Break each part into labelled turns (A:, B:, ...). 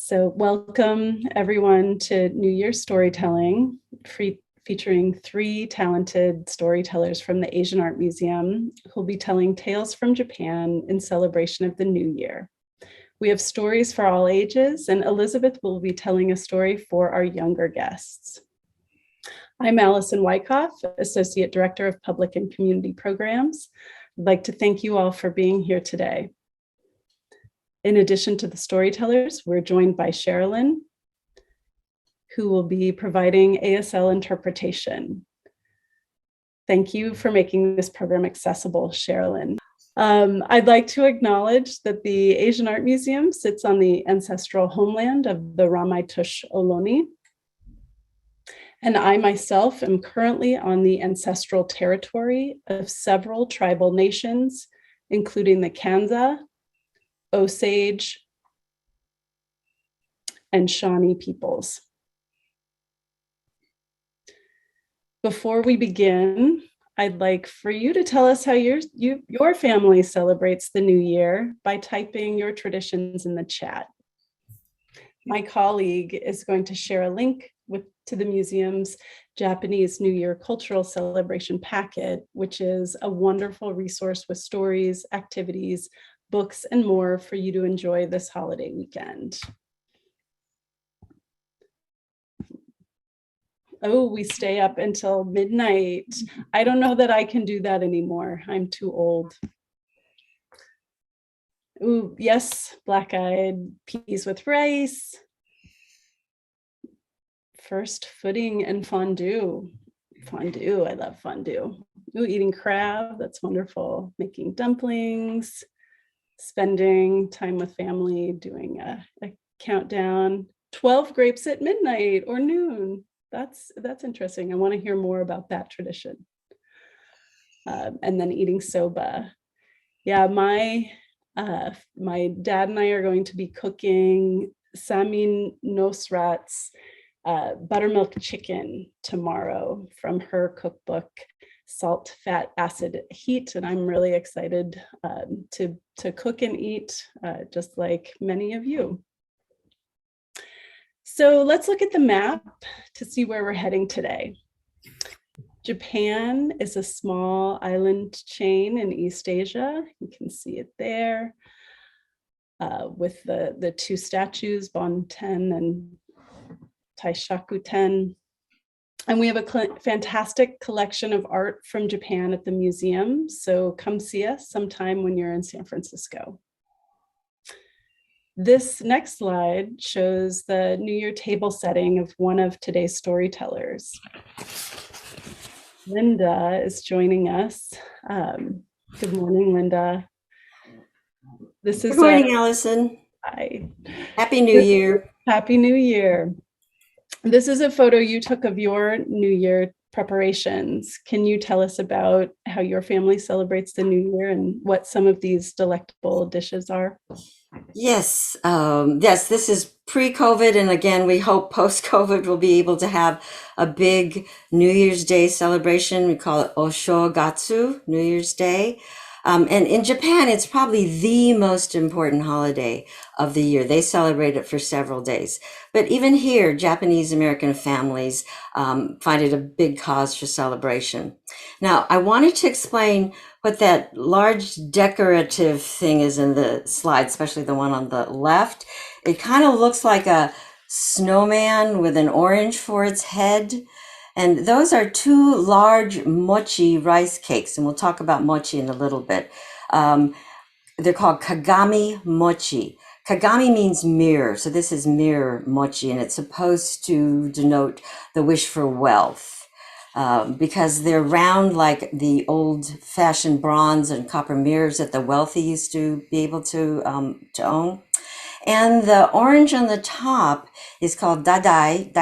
A: So welcome everyone to New Year Storytelling, featuring three talented storytellers from the Asian Art Museum who'll be telling tales from Japan in celebration of the New Year. We have stories for all ages, and Elizabeth will be telling a story for our younger guests. I'm Allison Wyckoff, Associate Director of Public and Community Programs. I'd like to thank you all for being here today. In addition to the storytellers, we're joined by Sherilyn, who will be providing ASL interpretation. Thank you for making this program accessible, Sherilyn. I'd like to acknowledge that the Asian Art Museum sits on the ancestral homeland of the Ramaytush Ohlone. And I myself am currently on the ancestral territory of several tribal nations, including the Kanza, Osage, and Shawnee peoples. Before we begin, I'd like for you to tell us how your family celebrates the new year by typing your traditions in the chat. My colleague is going to share a link to the museum's Japanese New Year cultural celebration packet, which is a wonderful resource with stories, activities, books, and more for you to enjoy this holiday weekend. Oh, we stay up until midnight. I don't know that I can do that anymore. I'm too old. Ooh, yes, black-eyed peas with rice. First footing and fondue. Fondue, I love fondue. Ooh, eating crab, that's wonderful. Making dumplings. Spending time with family, doing a countdown, 12 grapes at midnight or noon. That's interesting. I want to hear more about that tradition. And then eating soba. Yeah, my dad and I are going to be cooking Samin Nosrat's buttermilk chicken tomorrow from her cookbook, Salt, Fat, Acid, Heat, and I'm really excited to cook and eat, just like many of you. So let's look at the map to see where we're heading today. Japan is a small island chain in East Asia. You can see it there with the two statues, Bonten and Taishaku-ten. And we have a fantastic collection of art from Japan at the museum. So come see us sometime when you're in San Francisco. This next slide shows the New Year table setting of one of today's storytellers. Linda is joining us. Good morning, Linda.
B: Good morning, Allison.
A: Hi.
B: Happy New Year.
A: Happy New Year. This is a photo you took of your New Year preparations. Can you tell us about how your family celebrates the New Year and what some of these delectable dishes are?
B: Yes, this is pre-COVID, and again, we hope post-COVID we'll be able to have a big New Year's Day celebration. We call it Oshogatsu, New Year's Day. And in Japan, it's probably the most important holiday of the year. They celebrate it for several days. But even here, Japanese American families find it a big cause for celebration. Now, I wanted to explain what that large decorative thing is in the slide, especially the one on the left. It kind of looks like a snowman with an orange for its head. And those are two large mochi rice cakes, and we'll talk about mochi in a little bit. They're called kagami mochi. Kagami means mirror, so this is mirror mochi, and it's supposed to denote the wish for wealth because they're round like the old-fashioned bronze and copper mirrors that the wealthy used to be able to own. And the orange on the top is called dai,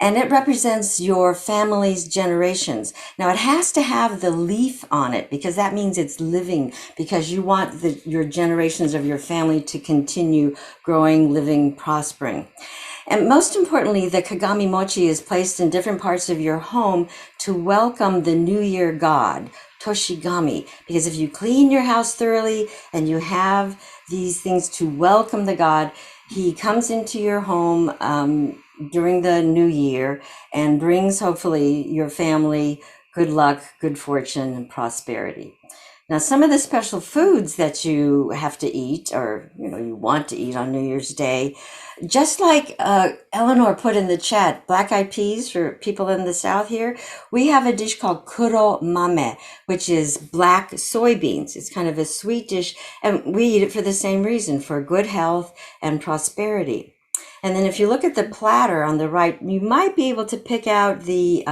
B: and it represents your family's generations. Now, it has to have the leaf on it because that means it's living, because you want your generations of your family to continue growing, living, prospering. And most importantly, the kagami mochi is placed in different parts of your home to welcome the New Year god, Toshigami, because if you clean your house thoroughly and you have these things to welcome the god, He comes into your home during the new year and brings hopefully your family good luck, good fortune, and prosperity. Now, some of the special foods that you have to eat, or you want to eat on New Year's Day, just like Eleanor put in the chat, black eyed peas for people in the South here, we have a dish called kuro mame, which is black soybeans. It's kind of a sweet dish, and we eat it for the same reason, for good health and prosperity. And then if you look at the platter on the right, you might be able to pick out the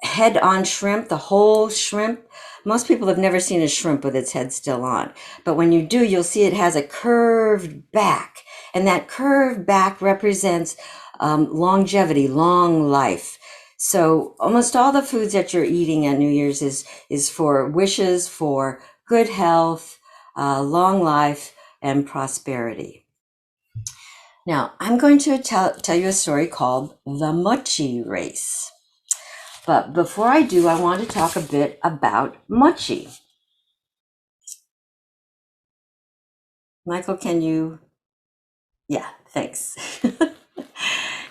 B: head-on shrimp, the whole shrimp. Most people have never seen a shrimp with its head still on, but when you do, you'll see it has a curved back, and that curved back represents longevity, long life. So almost all the foods that you're eating at New Year's is for wishes for good health, long life, and prosperity. Now, I'm going to tell you a story called The Mochi Race. But before I do, I want to talk a bit about mochi. Michael, can you? Yeah, thanks.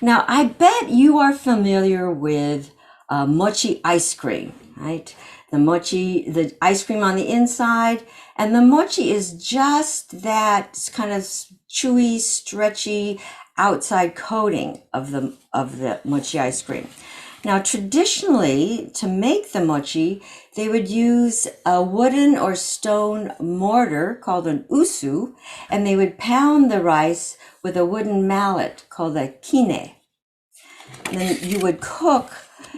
B: Now, I bet you are familiar with mochi ice cream, right? The mochi, the ice cream on the inside, and the mochi is just that kind of chewy, stretchy outside coating of the mochi ice cream. Now, traditionally, to make the mochi, they would use a wooden or stone mortar called an usu, and they would pound the rice with a wooden mallet called a kine. And then you would cook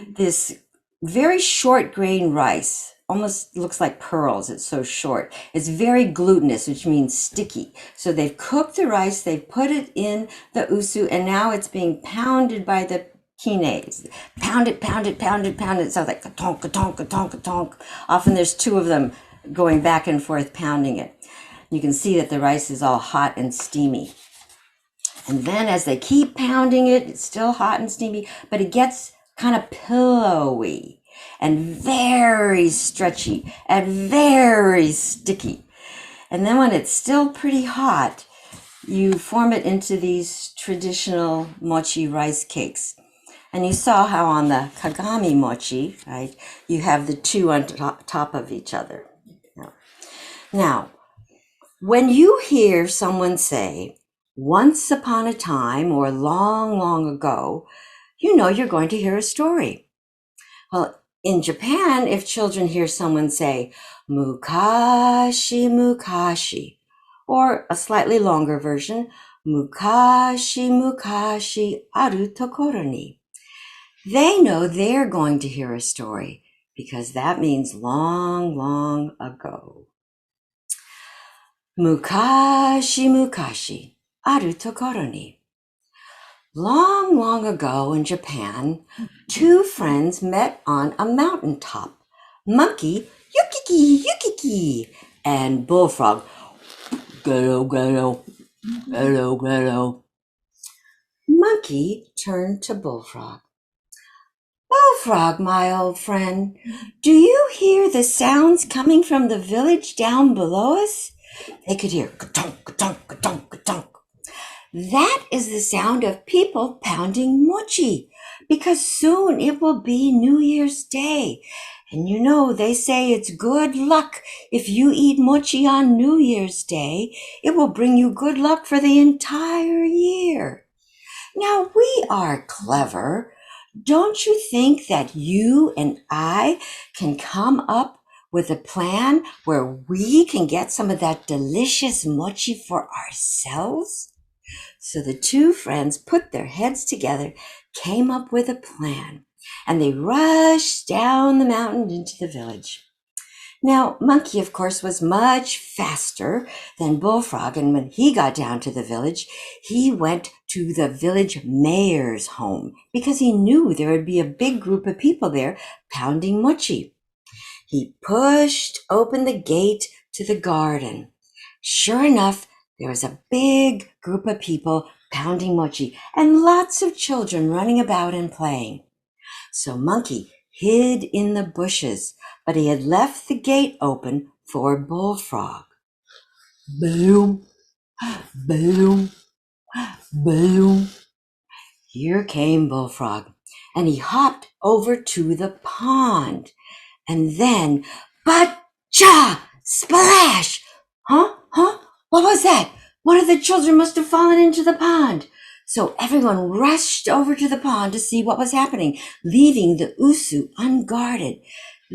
B: this very short grain rice, almost looks like pearls, it's so short. It's very glutinous, which means sticky. So they've cooked the rice, they've put it in the usu, and now it's being pounded by the kines. Pound it, pound it, pound it, pound it. It sounds like ka-tonk, ka-tonk, ka-tonk, ka-tonk. Often there's two of them going back and forth pounding it. You can see that the rice is all hot and steamy. And then as they keep pounding it, it's still hot and steamy, but it gets kind of pillowy and very stretchy and very sticky. And then when it's still pretty hot, you form it into these traditional mochi rice cakes. And you saw how on the kagami mochi, right, you have the two on top of each other. Now, when you hear someone say, once upon a time or long, long ago, you know you're going to hear a story. Well, in Japan, if children hear someone say, mukashi, mukashi, or a slightly longer version, mukashi, mukashi, aru tokoro ni, they know they're going to hear a story because that means long, long ago. Mukashi, mukashi, aru tokoro ni. Long, long ago in Japan, two friends met on a mountaintop. Monkey, yukiki, yukiki, and Bullfrog, ghetto, ghetto, ghetto, ghetto. Monkey turned to Bullfrog. Bullfrog, my old friend, do you hear the sounds coming from the village down below us? They could hear ka-tonk, ka-tonk, ka-tonk, ka-tonk. That is the sound of people pounding mochi, because soon it will be New Year's Day. And you know, they say it's good luck if you eat mochi on New Year's Day. It will bring you good luck for the entire year. Now, we are clever. Don't you think that you and I can come up with a plan where we can get some of that delicious mochi for ourselves? So the two friends put their heads together, came up with a plan, and they rushed down the mountain into the village. Now, Monkey, of course, was much faster than Bullfrog, and when he got down to the village, he went to the village mayor's home because he knew there would be a big group of people there pounding mochi. He pushed open the gate to the garden. Sure enough, there was a big group of people pounding mochi and lots of children running about and playing. So Monkey hid in the bushes, but he had left the gate open for Bullfrog. Boom, Boom, boom. Here came Bullfrog, and he hopped over to the pond. And then, but-cha! Splash! Huh? Huh? What was that? One of the children must have fallen into the pond. So everyone rushed over to the pond to see what was happening, leaving the Usu unguarded.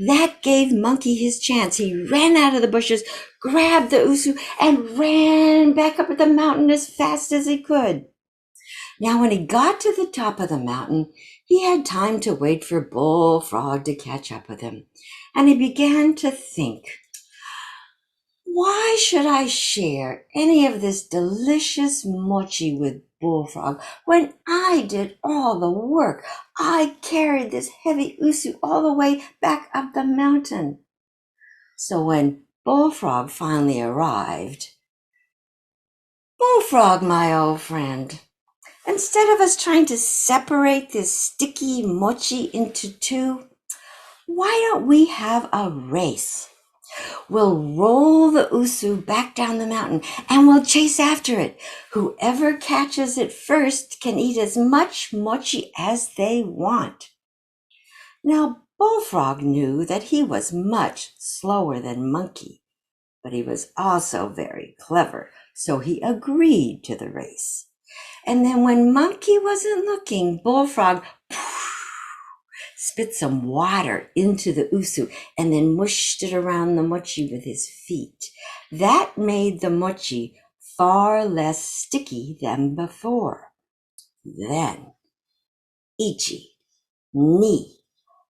B: That gave Monkey his chance. He ran out of the bushes, grabbed the Usu, and ran back up the mountain as fast as he could. Now, when he got to the top of the mountain, he had time to wait for Bullfrog to catch up with him. And he began to think, why should I share any of this delicious mochi with Bullfrog when I did all the work? I carried this heavy usu all the way back up the mountain. So when Bullfrog finally arrived, Bullfrog, my old friend, instead of us trying to separate this sticky mochi into two, why don't we have a race? We'll roll the usu back down the mountain and we'll chase after it. Whoever catches it first can eat as much mochi as they want. Now, Bullfrog knew that he was much slower than Monkey, but he was also very clever, so he agreed to the race. And then when Monkey wasn't looking, Bullfrog spit some water into the usu and then mushed it around the mochi with his feet. That made the mochi far less sticky than before. Then, ichi, ni,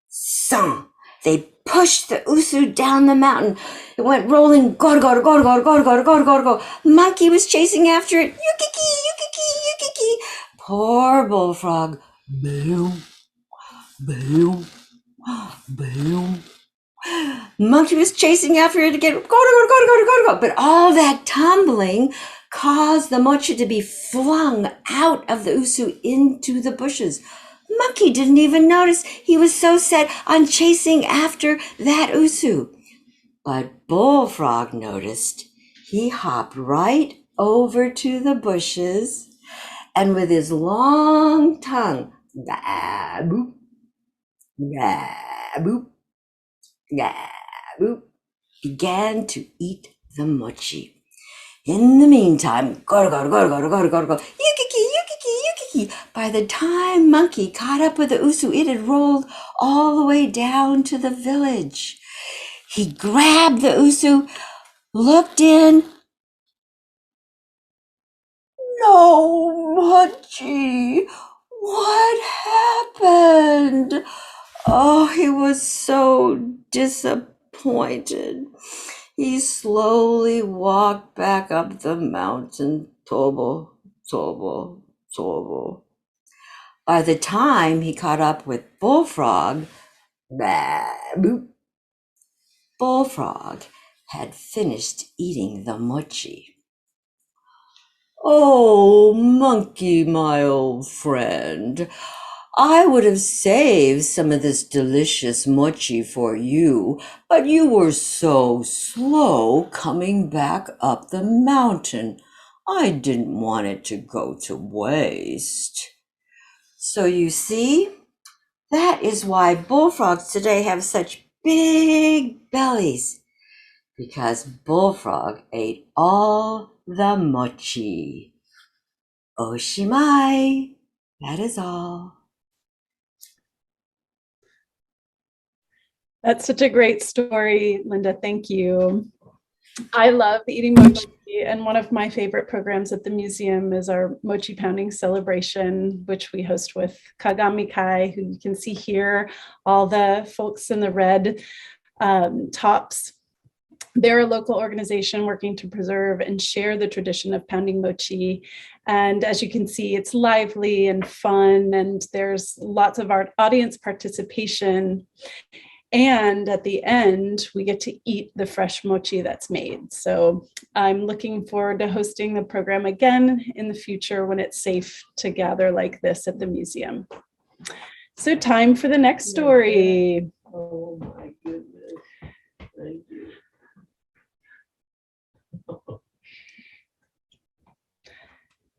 B: san, they pushed the usu down the mountain. It went rolling, go, go, go, go, go, go, go, go, go. Monkey was chasing after it. Yukiki, yukiki, yukiki. Poor Bullfrog. Boom, boom, boom. Monkey was chasing after it again. Go, go, go, go, go, go, go. But all that tumbling caused the mochi to be flung out of the usu into the bushes. Monkey didn't even notice. He was so set on chasing after that usu. But Bullfrog noticed. He hopped right over to the bushes and with his long tongue, boop, boop, boop, began to eat the mochi. In the meantime, go, go, go, go, go, go, go, yukiki, yukiki, yukiki. By the time Monkey caught up with the usu, it had rolled all the way down to the village. He grabbed the usu, looked in. No, mochi, what happened? Oh, he was so disappointed. He slowly walked back up the mountain, tobo, tobo, tobo. By the time he caught up with Bullfrog, boop, Bullfrog had finished eating the mochi. Oh, Monkey, my old friend, I would have saved some of this delicious mochi for you, but you were so slow coming back up the mountain. I didn't want it to go to waste. So you see, that is why bullfrogs today have such big bellies, because Bullfrog ate all the mochi. Oshimai. That is all.
A: That's such a great story, Linda. Thank you. I love eating mochi, and one of my favorite programs at the museum is our mochi pounding celebration, which we host with Kagami-kai, who you can see here, all the folks in the red tops. They're a local organization working to preserve and share the tradition of pounding mochi. And as you can see, it's lively and fun, and there's lots of audience participation. And at the end, we get to eat the fresh mochi that's made. So I'm looking forward to hosting the program again in the future when it's safe to gather like this at the museum. So time for the next story.
C: Oh my goodness. Thank you.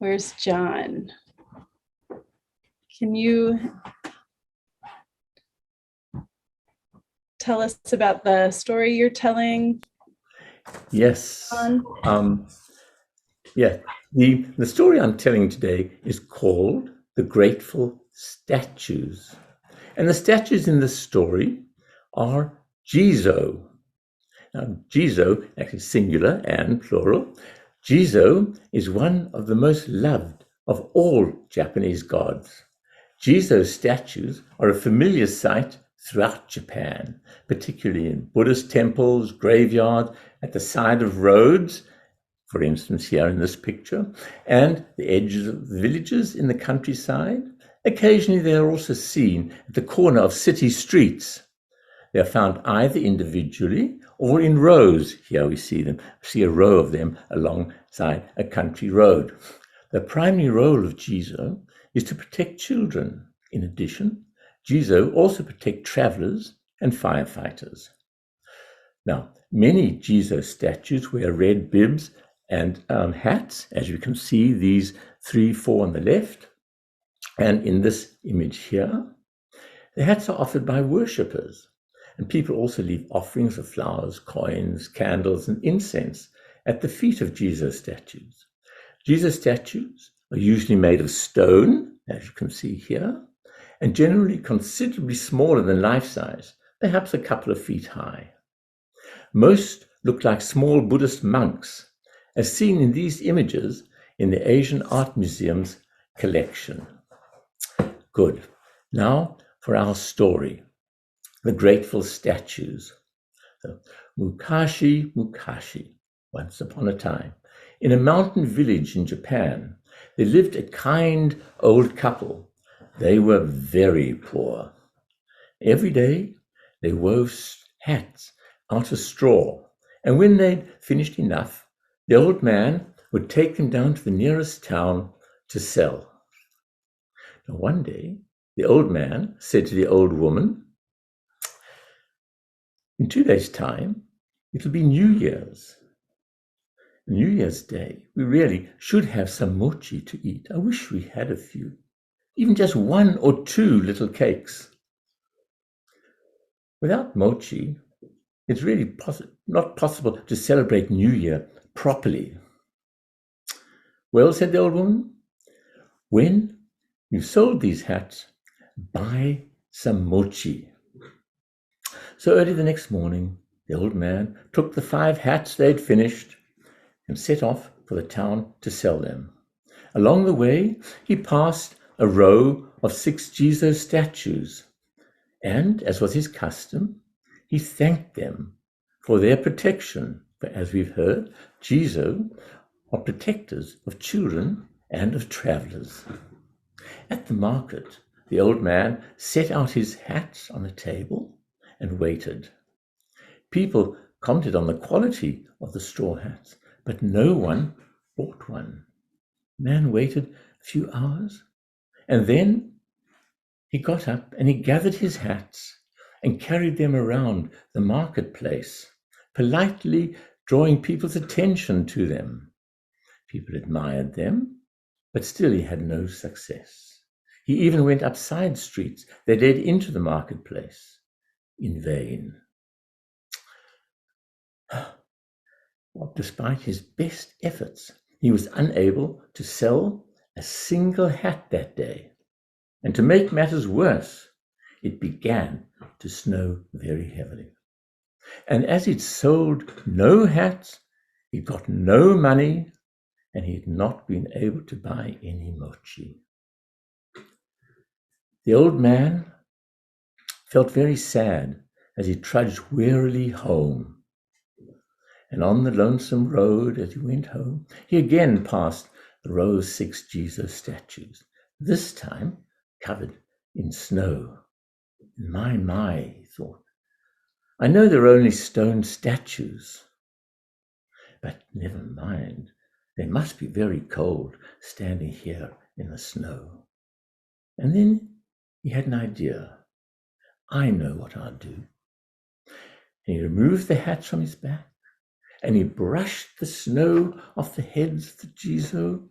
A: Where's John? Can you tell us about the story you're telling?
C: Yes. Yeah. The story I'm telling today is called The Grateful Statues. And the statues in this story are Jizo. Now, Jizo, actually singular and plural, Jizo is one of the most loved of all Japanese gods. Jizo statues are a familiar sight throughout Japan, particularly in Buddhist temples, graveyards, at the side of roads, for instance, here in this picture, and the edges of the villages in the countryside. Occasionally, they are also seen at the corner of city streets. They are found either individually or in rows. Here we see a row of them alongside a country road. The primary role of Jizo is to protect children. In addition, Jizo also protect travelers and firefighters. Now, many Jizo statues wear red bibs and hats, as you can see, these 3, 4 on the left. And in this image here, the hats are offered by worshippers. And people also leave offerings of flowers, coins, candles, and incense at the feet of Jizo statues. Jizo statues are usually made of stone, as you can see here, and generally considerably smaller than life-size, perhaps a couple of feet high. Most look like small Buddhist monks, as seen in these images in the Asian Art Museum's collection. Good. Now for our story, The Grateful Statues. So, Mukashi, Mukashi, once upon a time, in a mountain village in Japan, there lived a kind old couple. They were very poor. Every day, they wove hats out of straw, and when they'd finished enough, the old man would take them down to the nearest town to sell. Now, one day, the old man said to the old woman, "In 2 days' time, it'll be New Year's. New Year's Day, we really should have some mochi to eat. I wish we had a few, even just 1 or 2 little cakes. Without mochi, it's really not possible to celebrate New Year properly." "Well," said the old woman, "when you've sold these hats, buy some mochi." So early the next morning, the old man took the 5 hats they'd finished and set off for the town to sell them. Along the way, he passed a row of 6 Jizo statues, and, as was his custom, he thanked them for their protection. For as we've heard, Jizo are protectors of children and of travelers. At the market, the old man set out his hats on a table and waited. People commented on the quality of the straw hats, but no one bought one. Man waited a few hours, and then he got up and he gathered his hats and carried them around the marketplace, politely drawing people's attention to them. People admired them, but still he had no success. He even went up side streets that led into the marketplace, in vain. Despite his best efforts, he was unable to sell a single hat that day. And to make matters worse, it began to snow very heavily. And as he'd sold no hats, he'd got no money, and he'd not been able to buy any mochi. The old man felt very sad as he trudged wearily home. And on the lonesome road as he went home, he again passed the row of 6 Jizo statues, this time covered in snow. My, he thought. I know they're only stone statues, but never mind. They must be very cold standing here in the snow. And then he had an idea. I know what I'll do. And he removed the hats from his back, and he brushed the snow off the heads of the Jizo,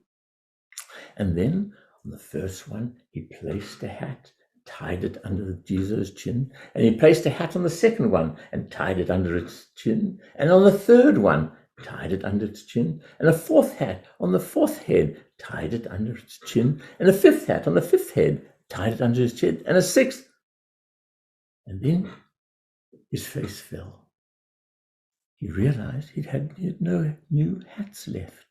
C: And then on the first one, he placed a hat, tied it under Jizo's chin, and he placed a hat on the second one and tied it under its chin, and on the third one, tied it under its chin, and a fourth hat on the fourth head, tied it under its chin, and a fifth hat on the fifth head, tied it under his chin, and a sixth. And then his face fell. He realized he had no new hats left.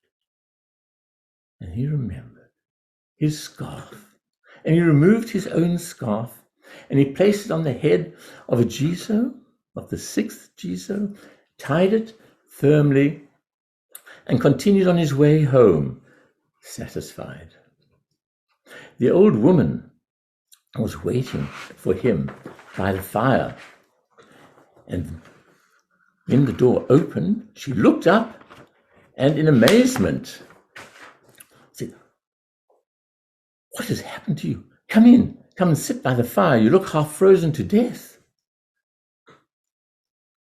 C: And he remembered his scarf. And he removed his own scarf, and he placed it on the head of a Jizo, of the sixth Jizo, tied it firmly, and continued on his way home, satisfied. The old woman was waiting for him by the fire, and when the door opened, she looked up and in amazement said, "What has happened to you? Come in, come and sit by the fire. You look half frozen to death.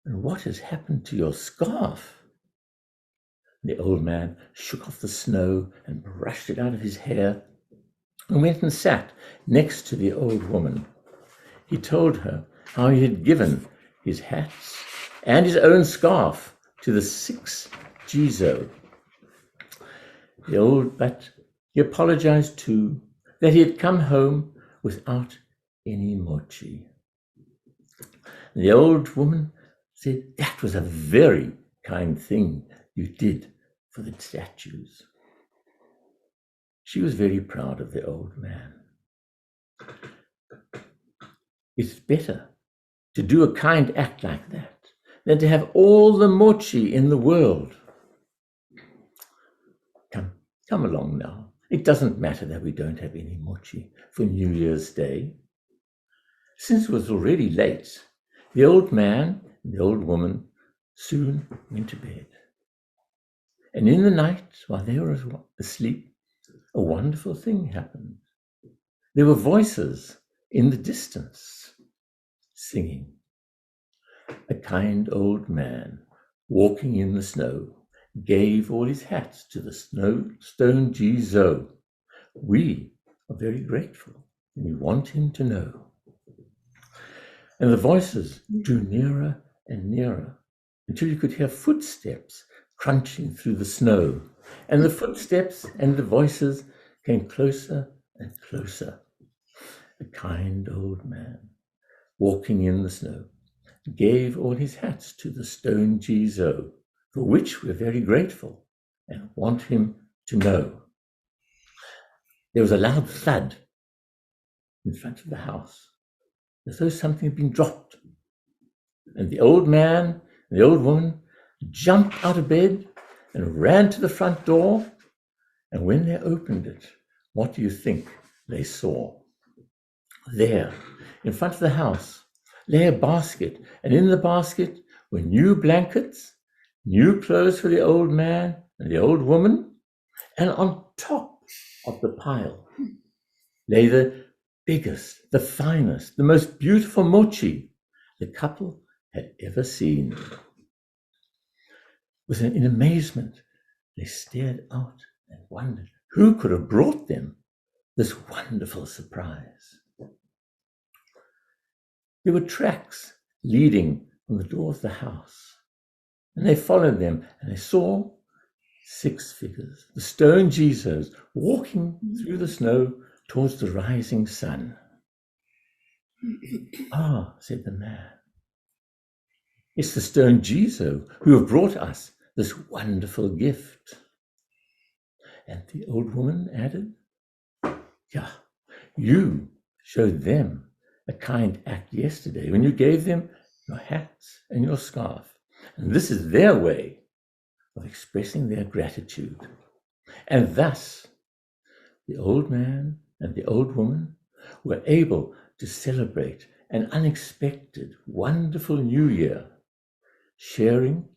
C: And what has happened to your scarf?" The old man shook off the snow and brushed it out of his hair and went and sat next to the old woman. He told her how he had given his hats and his own scarf to the sixth Jizo. But he apologized too, that he had come home without any mochi. The old woman said, "That was a very kind thing you did for the statues." She was very proud of the old man. It's better to do a kind act like that than to have all the mochi in the world. Come along now. It doesn't matter that we don't have any mochi for New Year's Day. Since it was already late, the old man and the old woman soon went to bed. And in the night, while they were asleep, a wonderful thing happened. There were voices in the distance singing. A kind old man walking in the snow gave all his hats to the stone Jizo. We are very grateful, and we want him to know. And the voices drew nearer and nearer until you could hear footsteps crunching through the snow. And the footsteps and the voices came closer and closer. A kind old man walking in the snow gave all his hats to the stone Jizo, for which we're very grateful and want him to know. There was a loud thud in front of the house, as though something had been dropped. And the old man and the old woman jumped out of bed and ran to the front door. And when they opened it, what do you think they saw? There, in front of the house, lay a basket, and in the basket were new blankets, new clothes for the old man and the old woman, and on top of the pile lay the biggest, the finest, the most beautiful mochi the couple had ever seen. In amazement, they stared out and wondered who could have brought them this wonderful surprise. There were tracks leading from the door of the house, and they followed them, and they saw 6 figures, the stone Jizos, walking through the snow towards the rising sun. "Ah," said the man, "it's the stone Jizo who have brought us this wonderful gift." And the old woman added, "Yeah, you showed them a kind act yesterday when you gave them your hats and your scarf. And this is their way of expressing their gratitude." And thus, the old man and the old woman were able to celebrate an unexpected, wonderful new year, sharing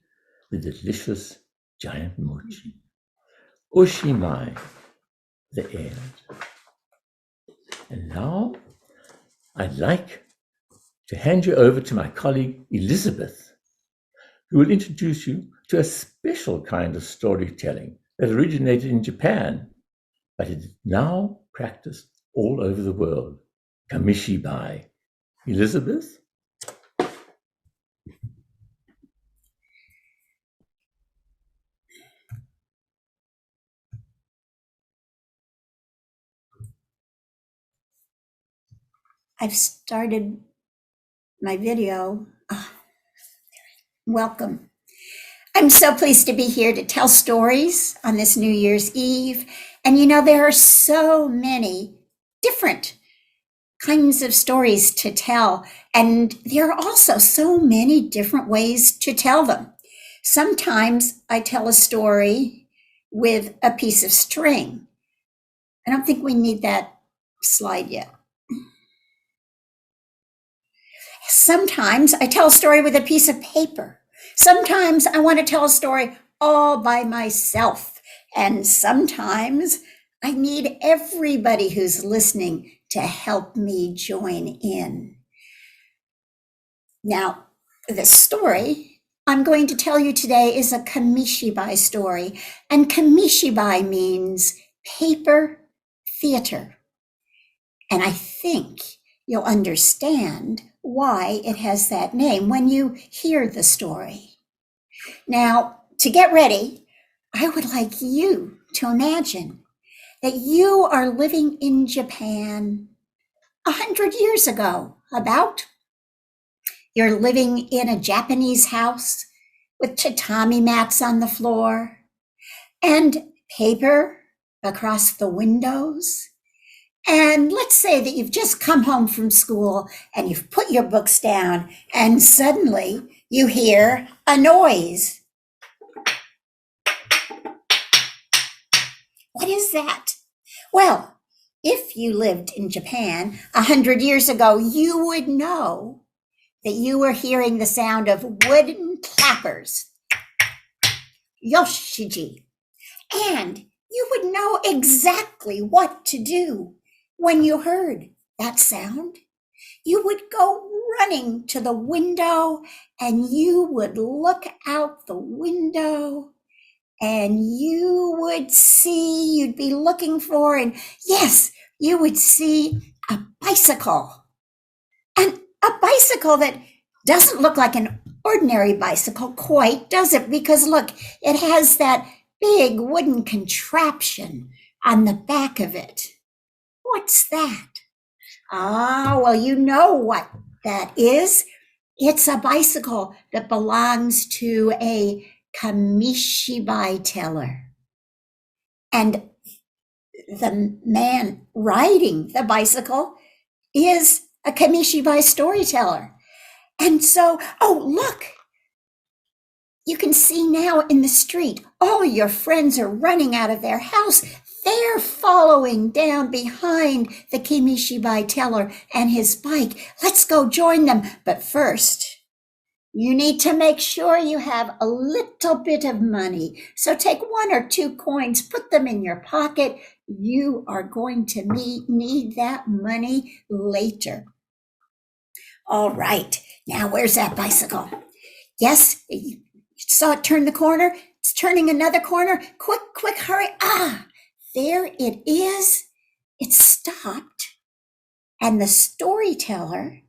C: the delicious giant mochi. Oshimai, the end. And now I'd like to hand you over to my colleague Elizabeth, who will introduce you to a special kind of storytelling that originated in Japan but it is now practiced all over the world. Kamishibai. Elizabeth?
D: I've started my video. Welcome. I'm so pleased to be here to tell stories on this New Year's Eve. And there are so many different kinds of stories to tell. And there are also so many different ways to tell them. Sometimes I tell a story with a piece of string. I don't think we need that slide yet. Sometimes I tell a story with a piece of paper. Sometimes I want to tell a story all by myself. And sometimes I need everybody who's listening to help me join in. Now, the story I'm going to tell you today is a Kamishibai story. And Kamishibai means paper theater. And I think you'll understand why it has that name when you hear the story. Now, to get ready, I would like you to imagine that you are living in Japan 100 years ago, about. You're living in a Japanese house with tatami mats on the floor and paper across the windows. And let's say that you've just come home from school and you've put your books down and suddenly you hear a noise. What is that? Well, if you lived in Japan 100 years ago, you would know that you were hearing the sound of wooden clappers, yoshiji, and you would know exactly what to do. When you heard that sound, you would go running to the window and you would look out the window and you would see, you'd be looking for, and yes, you would see a bicycle. And a bicycle that doesn't look like an ordinary bicycle quite, does it? Because look, it has that big wooden contraption on the back of it. What's that? Well, you know what that is. It's a bicycle that belongs to a Kamishibai teller. And the man riding the bicycle is a Kamishibai storyteller. And so, look, you can see now in the street, all your friends are running out of their house. They're following down behind the Kamishibai teller and his bike. Let's go join them. But first, you need to make sure you have a little bit of money. So take 1 or 2 coins, put them in your pocket. You are going to need that money later. All right, now where's that bicycle? Yes, you saw it turn the corner. It's turning another corner. Quick, hurry. There it is. It stopped. And the storyteller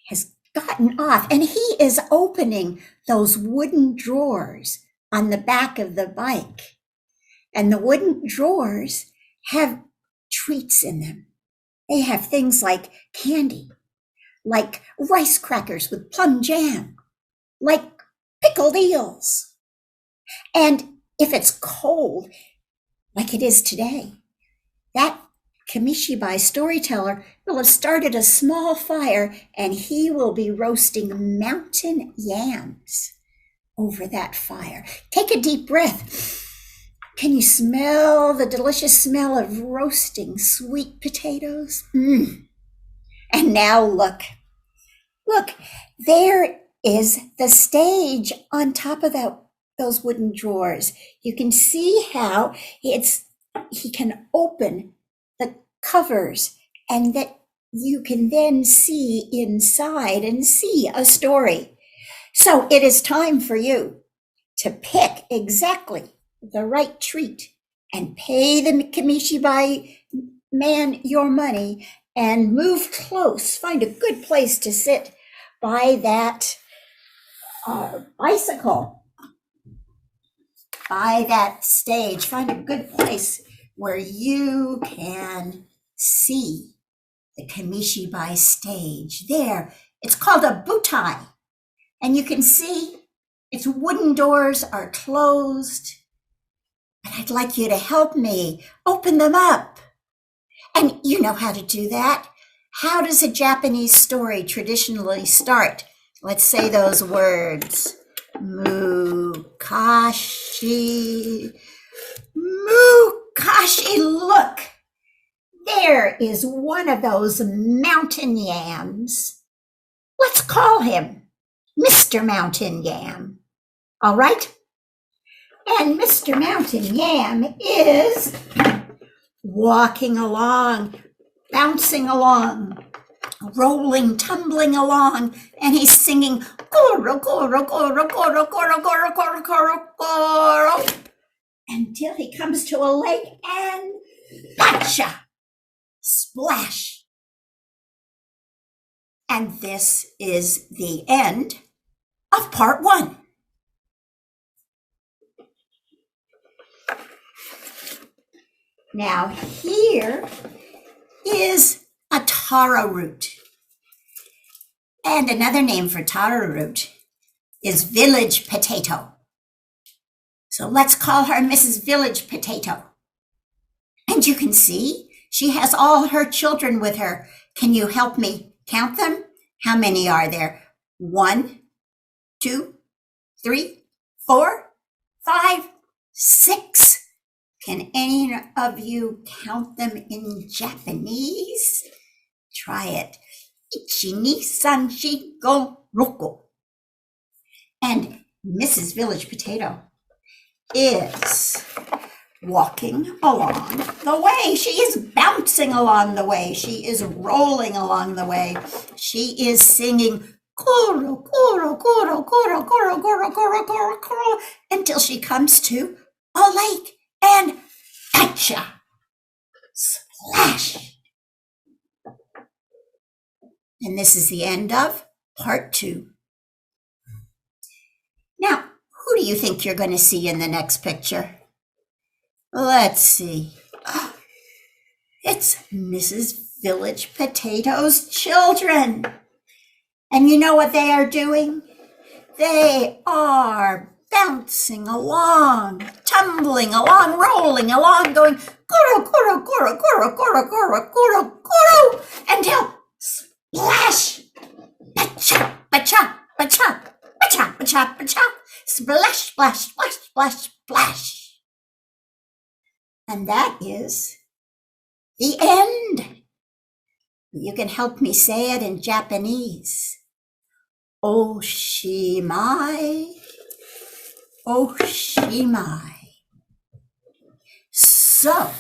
D: has gotten off and he is opening those wooden drawers on the back of the bike. And the wooden drawers have treats in them. They have things like candy, like rice crackers with plum jam, like pickled eels. And if it's cold, like it is today, that Kamishibai storyteller will have started a small fire and he will be roasting mountain yams over that fire. Take a deep breath. Can you smell the delicious smell of roasting sweet potatoes? And now look, there is the stage on top of those wooden drawers. You can see how he can open the covers and that you can then see inside and see a story. So it is time for you to pick exactly the right treat and pay the Kamishibai man your money and move close. Find a good place to sit by that bicycle, by that stage. Find a good place where you can see the Kamishibai stage. There, it's called a butai. And you can see its wooden doors are closed. But I'd like you to help me open them up. And you know how to do that. How does a Japanese story traditionally start? Let's say those words. Mukashi. Mukashi, look. There is one of those mountain yams. Let's call him Mr. Mountain Yam. All right? And Mr. Mountain Yam is walking along, bouncing along, rolling, tumbling along, and he's singing goro, goro, goro, goro, goro, goro, goro, goro, goro, until he comes to a lake and gotcha! Splash. And this is the end of part 1. Now here is a taro root. And another name for taro root is village potato. So let's call her Mrs. Village Potato. And you can see she has all her children with her. Can you help me count them? How many are there? 1, 2, 3, 4, 5, 6. Can any of you count them in Japanese? Try it. Ichi, ni, san, shi, go, roku. And Mrs. Village Potato is walking along the way. She is bouncing along the way. She is rolling along the way. She is singing koro, koro, koro, koro, koro, koro, koro, koro, koro, until she comes to a lake. And gotcha! Splash! And this is the end of part 2. Now, who do you think you're going to see in the next picture? Let's see. Oh, it's Mrs. Village Potato's children. And you know what they are doing? They are bouncing along, tumbling along, rolling along, going goro, goro, goro, goro, goro, goro, goro, goro, until splash, bacha, bacha, bacha, bacha, bacha, bacha, splash, splash, splash, splash, splash. And that is the end. You can help me say it in Japanese. Oshimai. Oshimai. So,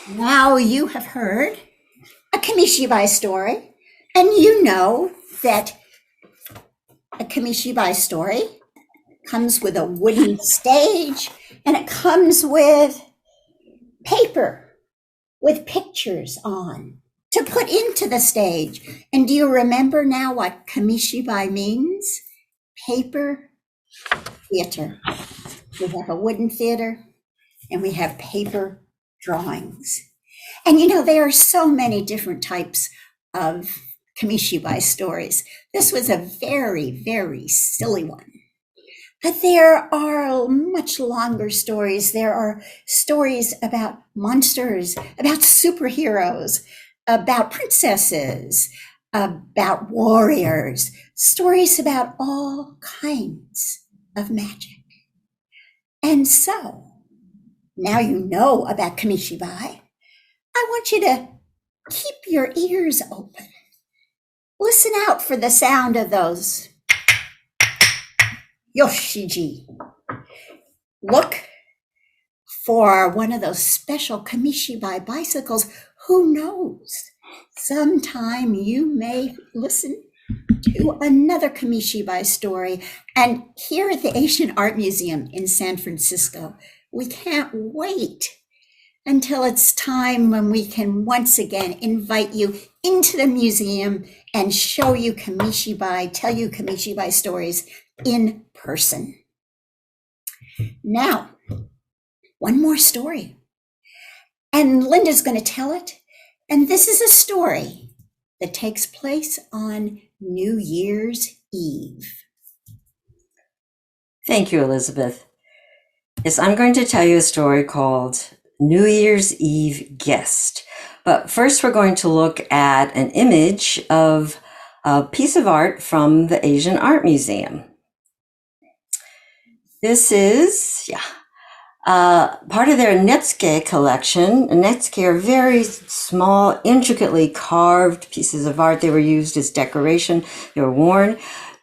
D: now you have heard a Kamishibai story, and you know that a Kamishibai story comes with a wooden stage, and it comes with paper with pictures on to put into the stage. And do you remember now what Kamishibai means? Paper theater. We have a wooden theater and we have paper drawings. And you know, there are so many different types of Kamishibai stories. This was a very, very silly one. But there are much longer stories. There are stories about monsters, about superheroes, about princesses, about warriors, stories about all kinds of magic. And so, now you know about Kamishibai, I want you to keep your ears open. Listen out for the sound of those yoshiji. Look for one of those special Kamishibai bicycles. Who knows? Sometime you may listen to another Kamishibai story. And here at the Asian Art Museum in San Francisco, we can't wait until it's time when we can once again invite you into the museum and show you Kamishibai, tell you Kamishibai stories in person. Now, one more story. And Linda's going to tell it. And this is a story that takes place on New Year's Eve.
B: Thank you, Elizabeth. Yes, I'm going to tell you a story called New Year's Eve Guest. But first, we're going to look at an image of a piece of art from the Asian Art Museum. This is, part of their netsuke collection. Netsuke are very small, intricately carved pieces of art. They were used as decoration. They were worn.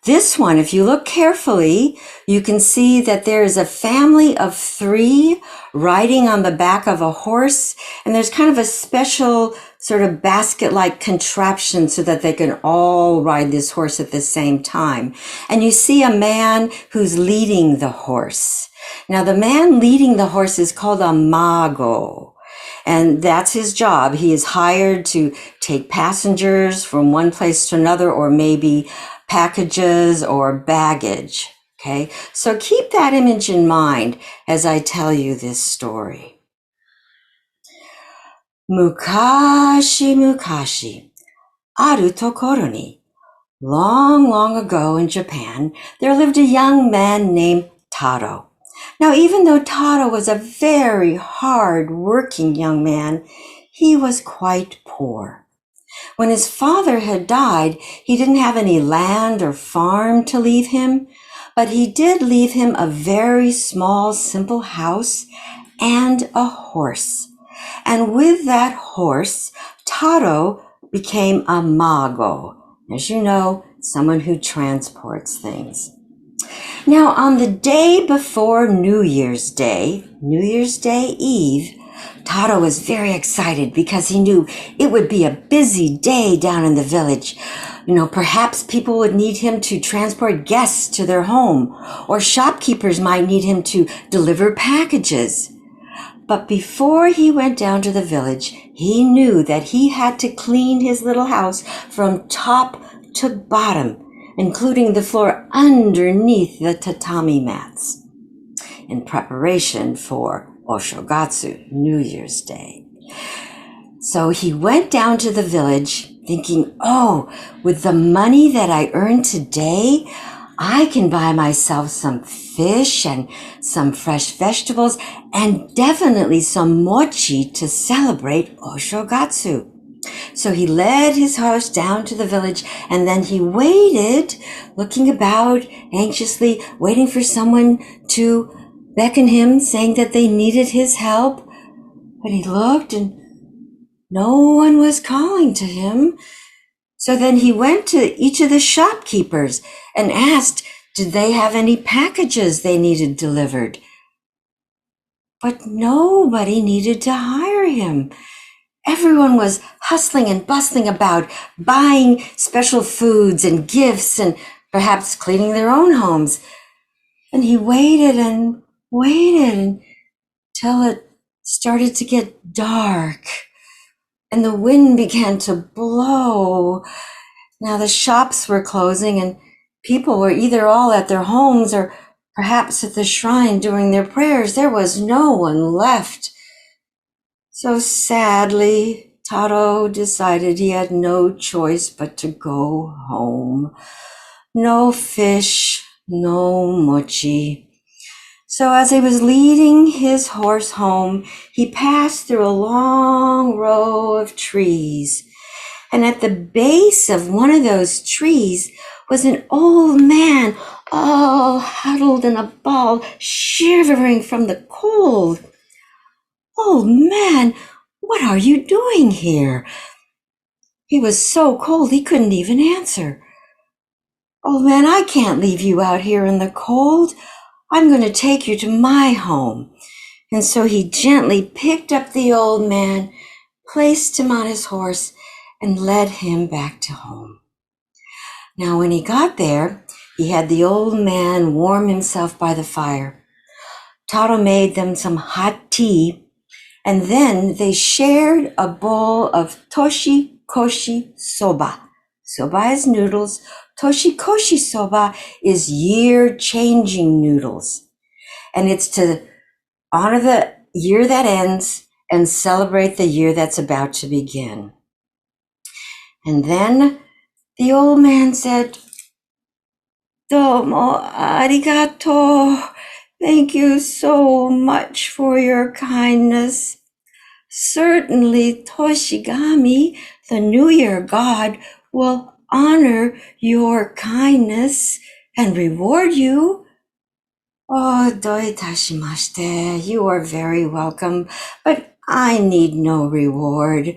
B: This one, if you look carefully, you can see that there is a family of 3 riding on the back of a horse, and there's kind of a special sort of basket-like contraption so that they can all ride this horse at the same time. And you see a man who's leading the horse. Now, the man leading the horse is called a mago, and that's his job. He is hired to take passengers from one place to another, or maybe packages or baggage. Okay, so keep that image in mind as I tell you this story. Mukashi mukashi, aru tokoro ni, long, long ago in Japan, there lived a young man named Taro. Now, even though Taro was a very hard-working young man, he was quite poor. When his father had died, he didn't have any land or farm to leave him, but he did leave him a very small, simple house and a horse. And with that horse, Taro became a mago. As you know, someone who transports things. Now, on the day before New Year's Day Eve, Taro was very excited because he knew it would be a busy day down in the village. Perhaps people would need him to transport guests to their home, or shopkeepers might need him to deliver packages. But before he went down to the village, he knew that he had to clean his little house from top to bottom, including the floor underneath the tatami mats, in preparation for Oshogatsu, New Year's Day. So he went down to the village thinking, with the money that I earned today, I can buy myself some fish and some fresh vegetables and definitely some mochi to celebrate Oshogatsu. So he led his horse down to the village, and then he waited, looking about anxiously, waiting for someone to beckon him, saying that they needed his help. But he looked and no one was calling to him. So then he went to each of the shopkeepers and asked, did they have any packages they needed delivered? But nobody needed to hire him. Everyone was hustling and bustling about, buying special foods and gifts and perhaps cleaning their own homes. And he waited and waited until it started to get dark and the wind began to blow. Now the shops were closing and people were either all at their homes or perhaps at the shrine doing their prayers. There was no one left. So sadly, Taro decided he had no choice but to go home. No fish, no mochi. So as he was leading his horse home, he passed through a long row of trees. And at the base of one of those trees was an old man, all huddled in a ball, shivering from the cold. "Old man, what are you doing here?" He was so cold he couldn't even answer. "Old man, I can't leave you out here in the cold. I'm going to take you to my home." And so he gently picked up the old man, placed him on his horse, and led him back to home. Now, when he got there, he had the old man warm himself by the fire. Taro made them some hot tea, and then they shared a bowl of toshikoshi soba. Soba is noodles. Toshikoshi soba is year-changing noodles. And it's to honor the year that ends and celebrate the year that's about to begin. And then the old man said, "Domo arigato. Thank you so much for your kindness. Certainly, Toshigami, the New Year god, will honor your kindness and reward you." "Oh, doitashimashite, you are very welcome, but I need no reward.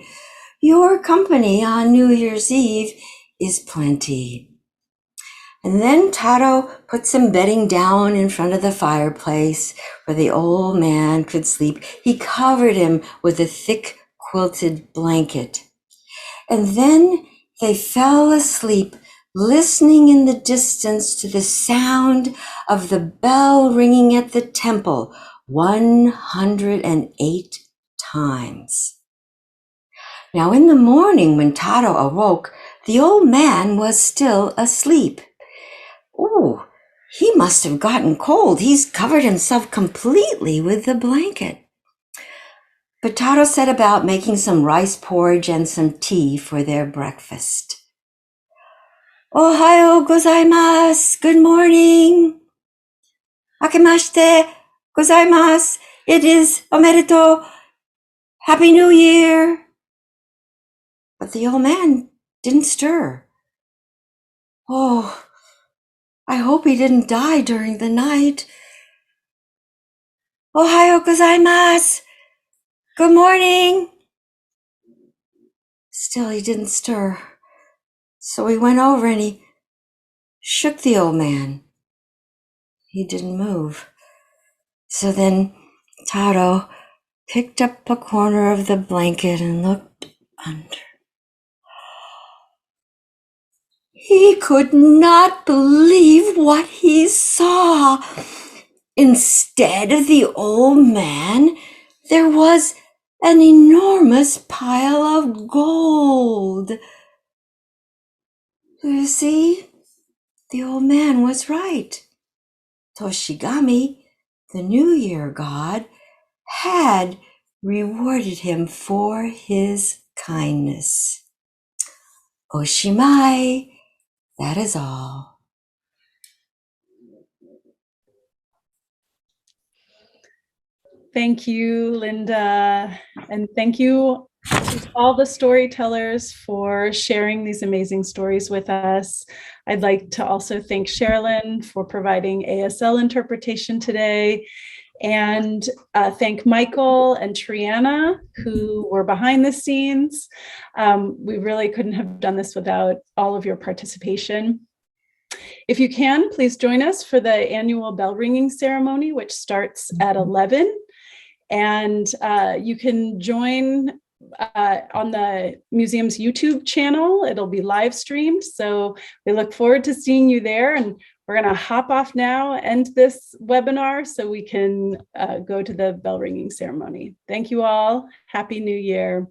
B: Your company on New Year's Eve is plenty." And then Taro put some bedding down in front of the fireplace where the old man could sleep. He covered him with a thick quilted blanket. And then they fell asleep, listening in the distance to the sound of the bell ringing at the temple 108 times. Now in the morning when Taro awoke, the old man was still asleep. "Oh, he must have gotten cold. He's covered himself completely with the blanket." But Taro set about making some rice porridge and some tea for their breakfast. "Ohayo gozaimasu. Good morning. Akemashite gozaimasu. It is omedetou. Happy New Year." But the old man didn't stir. "Oh, I hope he didn't die during the night." "Ohayo gozaimasu. Good morning." Still he didn't stir. So he went over and he shook the old man. He didn't move. So then Taro picked up a corner of the blanket and looked under. He could not believe what he saw. Instead of the old man, there was an enormous pile of gold. You see, the old man was right. Toshigami, the New Year god, had rewarded him for his kindness. Oshimai, that is all.
A: Thank you, Linda. And thank you to all the storytellers for sharing these amazing stories with us. I'd like to also thank Sherilyn for providing ASL interpretation today, and thank Michael and Triana, who were behind the scenes. We really couldn't have done this without all of your participation. If you can, please join us for the annual bell ringing ceremony, which starts at 11. And you can join on the museum's YouTube channel. It'll be live streamed. So we look forward to seeing you there. And we're going to hop off now, end this webinar so we can go to the bell ringing ceremony. Thank you all. Happy New Year.